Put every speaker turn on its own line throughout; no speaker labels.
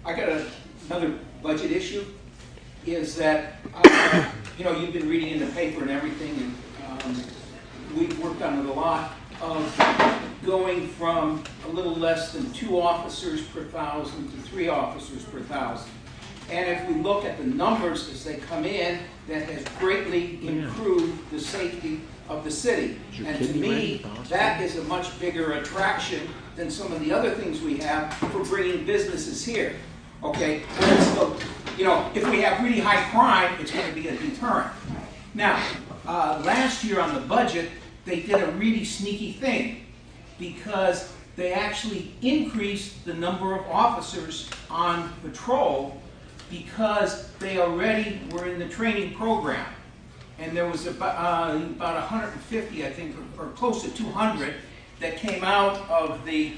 I got another budget issue. Is that you know, you've been reading in the paper and everything, and we've worked on it a lot, of going from a little less than 2 officers per 1,000 to 3 officers per 1,000. And if we look at the numbers as they come in, that has greatly improved the safety of the city. And to me, that is a much bigger attraction than some of the other things we have for bringing businesses here. Okay, so, you know, if we have really high crime, it's going to be a deterrent. Now, last year on the budget, they did a really sneaky thing because they actually increased the number of officers on patrol because they already were in the training program. And there was about 150, I think, or close to 200 that came out of the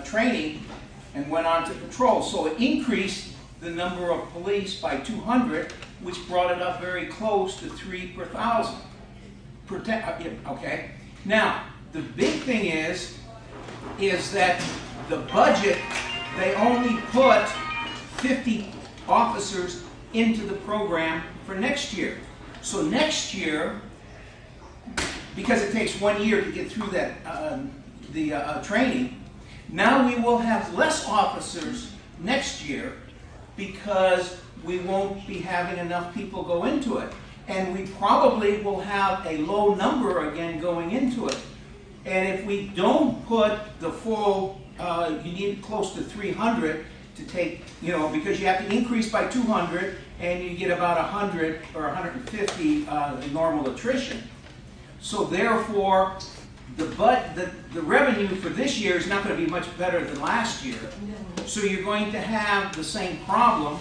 training and went on to patrol. So it increased the number of police by 200, which brought it up very close to 3 per 1,000. Okay. Now, the big thing is that the budget, they only put 50 officers into the program for next year. So next year, because it takes 1 year to get through that training, now we will have less officers next year because we won't be having enough people go into it. And we probably will have a low number again going into it. And if we don't put the full, you need close to 300 to take, you know, because you have to increase by 200 and you get about 100 or 150 normal attrition. So therefore, the revenue for this year is not going to be much better than last year. So you're going to have the same problem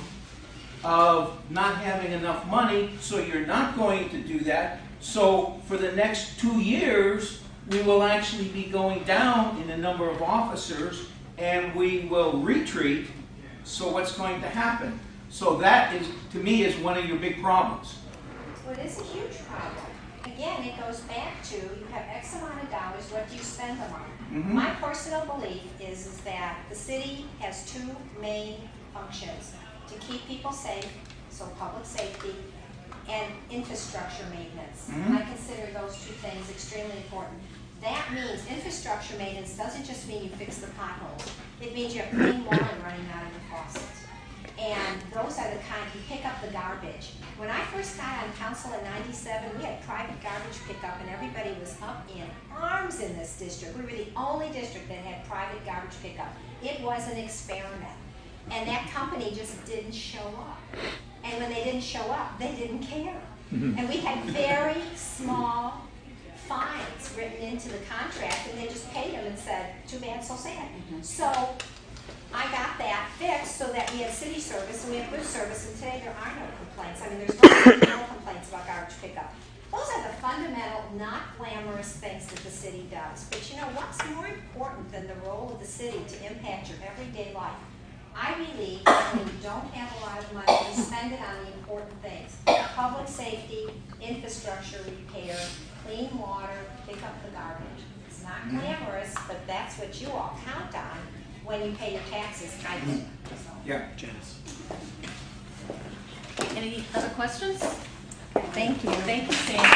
of not having enough money, so you're not going to do that. So for the next 2 years, we will actually be going down in the number of officers and we will retreat. So what's going to happen? So that is, to me, is one of your big problems.
Well, it is a huge problem. Again, it goes back to, you have X amount of dollars, what do you spend them on?
Mm-hmm.
My personal belief is that the city has 2 main functions: to keep people safe, so public safety, and infrastructure maintenance.
Mm-hmm.
I consider those 2 things extremely important. That means infrastructure maintenance doesn't just mean you fix the potholes. It means you have clean water running out of the faucets. And those are the kind, you pick up the garbage. When I first got on council in '97, we had private garbage pickup and everybody was up in arms in this district. We were the only district that had private garbage pickup. It was an experiment. And that company just didn't show up. And when they didn't show up, they didn't care. And we had very small fines written into the contract, and they just paid them and said, too bad, so sad. So I got that fixed so that we had city service and we have good service, and today there are no complaints. I mean, there's no complaints about garbage pickup. Those are the fundamental, not glamorous things that the city does. But you know, what's more important than the role of the city to impact your everyday life? I believe that when you don't have a lot of money, you spend it on the important things: public safety, infrastructure repair, clean water, pick up the garbage. It's not glamorous, but that's what you all count on when you pay your taxes. I do.
Yeah, Janice.
Any other questions?
Thank you.
Thank you, Sandy.